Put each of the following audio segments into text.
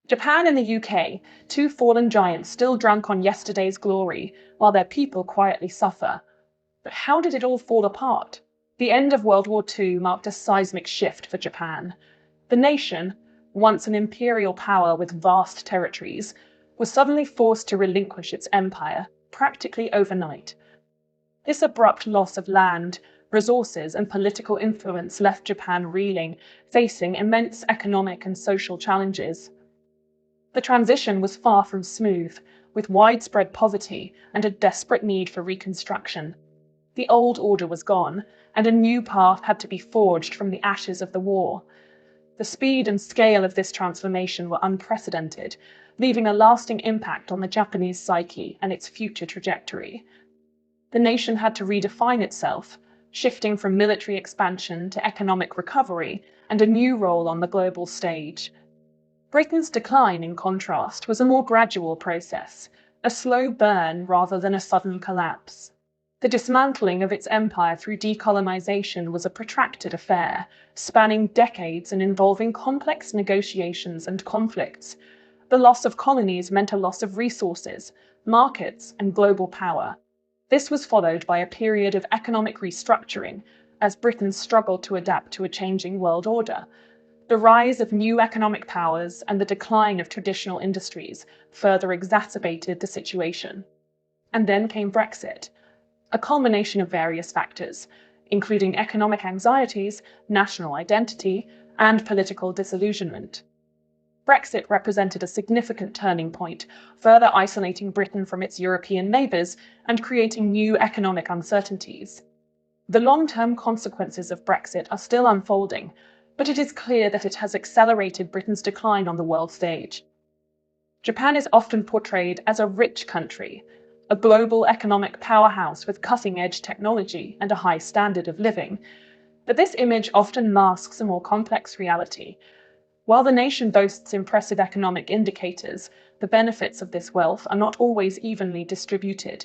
Japan and the UK, two fallen giants still drunk on yesterday's glory, while their people quietly suffer. But how did it all fall apart? The end of World War II marked a seismic shift for Japan. The nation, once an imperial power with vast territories, was suddenly forced to relinquish its empire, practically overnight. This abrupt loss of land, resources, and political influence left Japan reeling, facing immense economic and social challenges. The transition was far from smooth, with widespread poverty and a desperate need for reconstruction. The old order was gone, and a new path had to be forged from the ashes of the war. The speed and scale of this transformation were unprecedented, leaving a lasting impact on the Japanese psyche and its future trajectory. The nation had to redefine itself, shifting from military expansion to economic recovery and a new role on the global stage. Britain's decline, in contrast, was a more gradual process, a slow burn rather than a sudden collapse. The dismantling of its empire through decolonization was a protracted affair, spanning decades and involving complex negotiations and conflicts. The loss of colonies meant a loss of resources, markets, and global power. This was followed by a period of economic restructuring, as Britain struggled to adapt to a changing world order. The rise of new economic powers and the decline of traditional industries further exacerbated the situation. And then came Brexit, a culmination of various factors, including economic anxieties, national identity, and political disillusionment. Brexit represented a significant turning point, further isolating Britain from its European neighbours and creating new economic uncertainties. The long-term consequences of Brexit are still unfolding, but it is clear that it has accelerated Britain's decline on the world stage. Japan is often portrayed as a rich country, a global economic powerhouse with cutting-edge technology and a high standard of living. But this image often masks a more complex reality. While the nation boasts impressive economic indicators, the benefits of this wealth are not always evenly distributed.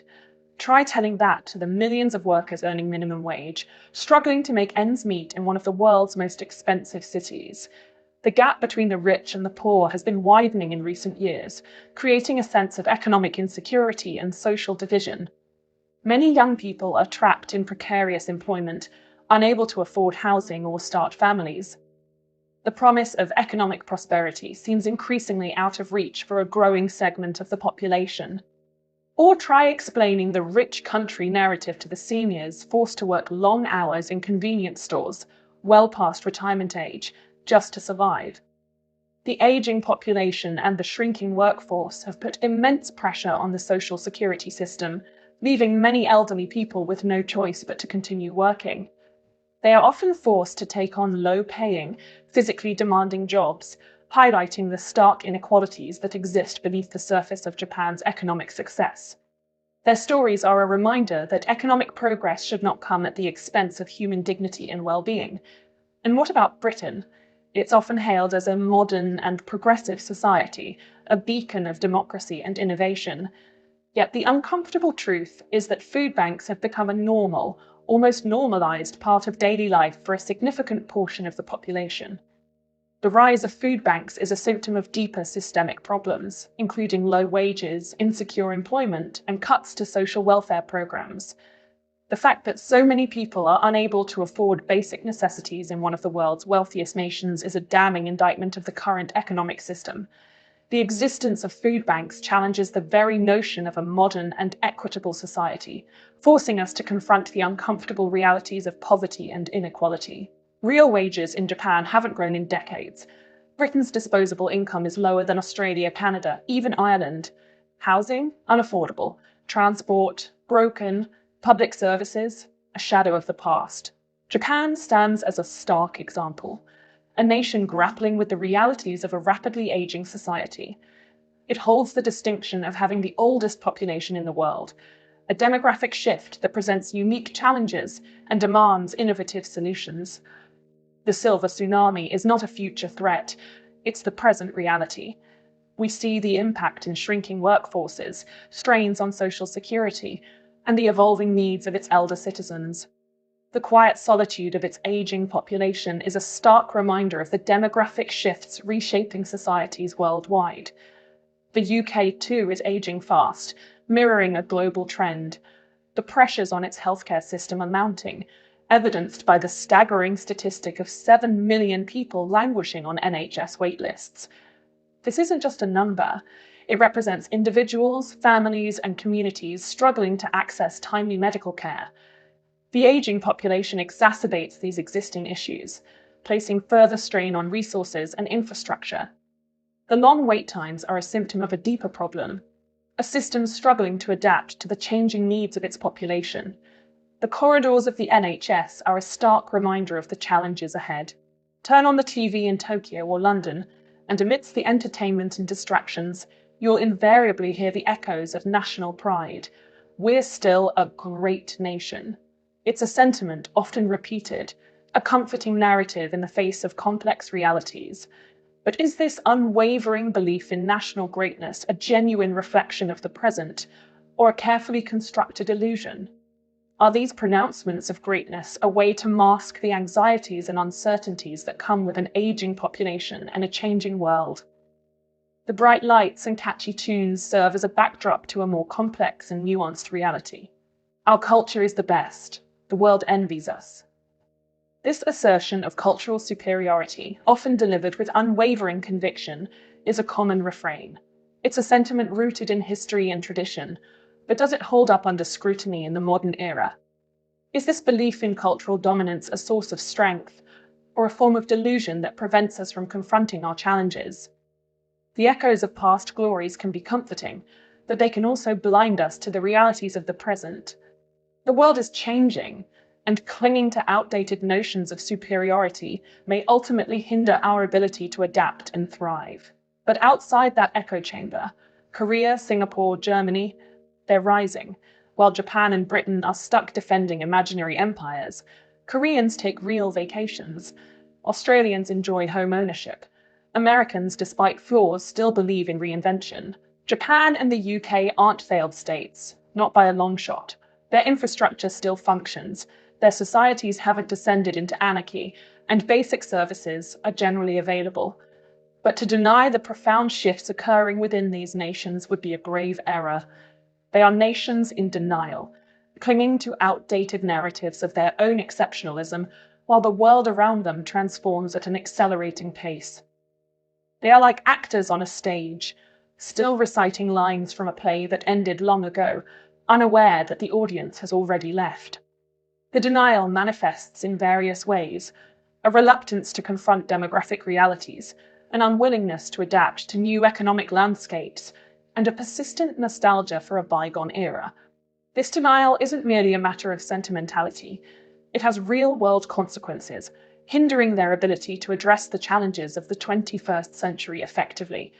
Try telling that to the millions of workers earning minimum wage, struggling to make ends meet in one of the world's most expensive cities. The gap between the rich and the poor has been widening in recent years, creating a sense of economic insecurity and social division. Many young people are trapped in precarious employment, unable to afford housing or start families. The promise of economic prosperity seems increasingly out of reach for a growing segment of the population. Or try explaining the rich country narrative to the seniors forced to work long hours in convenience stores, well past retirement age, just to survive. The aging population and the shrinking workforce have put immense pressure on the social security system, leaving many elderly people with no choice but to continue working. They are often forced to take on low-paying, physically demanding jobs, highlighting the stark inequalities that exist beneath the surface of Japan's economic success. Their stories are a reminder that economic progress should not come at the expense of human dignity and well-being. And what about Britain? It's often hailed as a modern and progressive society, a beacon of democracy and innovation. Yet the uncomfortable truth is that food banks have become a normal, almost normalized part of daily life for a significant portion of the population. The rise of food banks is a symptom of deeper systemic problems, including low wages, insecure employment, and cuts to social welfare programs. The fact that so many people are unable to afford basic necessities in one of the world's wealthiest nations is a damning indictment of the current economic system. The existence of food banks challenges the very notion of a modern and equitable society, forcing us to confront the uncomfortable realities of poverty and inequality. Real wages in Japan haven't grown in decades. Britain's disposable income is lower than Australia, Canada, even Ireland. Housing, unaffordable. Transport, broken. Public services, a shadow of the past. Japan stands as a stark example. A nation grappling with the realities of a rapidly aging society. It holds the distinction of having the oldest population in the world, a demographic shift that presents unique challenges and demands innovative solutions. The silver tsunami is not a future threat, it's the present reality. We see the impact in shrinking workforces, strains on social security, and the evolving needs of its elder citizens. The quiet solitude of its aging population is a stark reminder of the demographic shifts reshaping societies worldwide. The UK, too, is aging fast, mirroring a global trend. The pressures on its healthcare system are mounting, evidenced by the staggering statistic of 7 million people languishing on NHS waitlists. This isn't just a number. It represents individuals, families, and communities struggling to access timely medical care. The aging population exacerbates these existing issues, placing further strain on resources and infrastructure. The long wait times are a symptom of a deeper problem, a system struggling to adapt to the changing needs of its population. The corridors of the NHS are a stark reminder of the challenges ahead. Turn on the TV in Tokyo or London, and amidst the entertainment and distractions, you'll invariably hear the echoes of national pride. We're still a great nation. It's a sentiment often repeated, a comforting narrative in the face of complex realities. But is this unwavering belief in national greatness a genuine reflection of the present, or a carefully constructed illusion? Are these pronouncements of greatness a way to mask the anxieties and uncertainties that come with an aging population and a changing world? The bright lights and catchy tunes serve as a backdrop to a more complex and nuanced reality. Our culture is the best. The world envies us. This assertion of cultural superiority, often delivered with unwavering conviction, is a common refrain. It's a sentiment rooted in history and tradition, but does it hold up under scrutiny in the modern era? Is this belief in cultural dominance a source of strength, or a form of delusion that prevents us from confronting our challenges? The echoes of past glories can be comforting, but they can also blind us to the realities of the present. The world is changing, and clinging to outdated notions of superiority may ultimately hinder our ability to adapt and thrive. But outside that echo chamber, Korea, Singapore, Germany, they're rising. While Japan and Britain are stuck defending imaginary empires, Koreans take real vacations. Australians enjoy home ownership. Americans, despite flaws, still believe in reinvention. Japan and the UK aren't failed states, not by a long shot. Their infrastructure still functions, their societies haven't descended into anarchy, and basic services are generally available. But to deny the profound shifts occurring within these nations would be a grave error. They are nations in denial, clinging to outdated narratives of their own exceptionalism, while the world around them transforms at an accelerating pace. They are like actors on a stage, still reciting lines from a play that ended long ago, unaware that the audience has already left. The denial manifests in various ways: a reluctance to confront demographic realities, an unwillingness to adapt to new economic landscapes, and a persistent nostalgia for a bygone era. This denial isn't merely a matter of sentimentality. It has real-world consequences, hindering their ability to address the challenges of the 21st century effectively.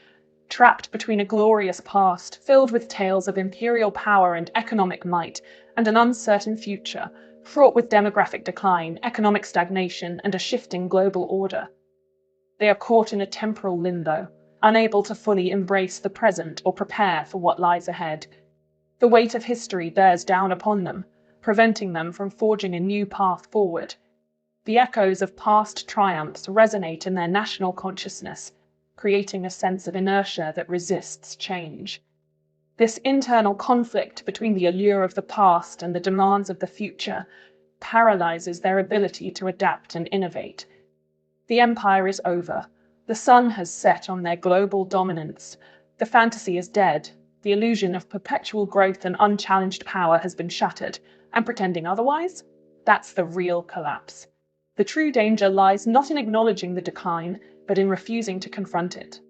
Trapped between a glorious past filled with tales of imperial power and economic might, and an uncertain future fraught with demographic decline, economic stagnation, and a shifting global order. They are caught in a temporal limbo, unable to fully embrace the present or prepare for what lies ahead. The weight of history bears down upon them, preventing them from forging a new path forward. The echoes of past triumphs resonate in their national consciousness, creating a sense of inertia that resists change. This internal conflict between the allure of the past and the demands of the future paralyzes their ability to adapt and innovate. The empire is over. The sun has set on their global dominance. The fantasy is dead. The illusion of perpetual growth and unchallenged power has been shattered, and pretending otherwise? That's the real collapse. The true danger lies not in acknowledging the decline, but in refusing to confront it.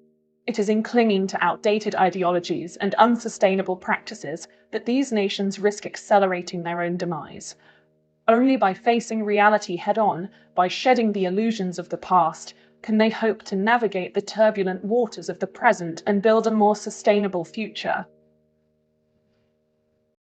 It is in clinging to outdated ideologies and unsustainable practices that these nations risk accelerating their own demise. Only by facing reality head-on, by shedding the illusions of the past, can they hope to navigate the turbulent waters of the present and build a more sustainable future.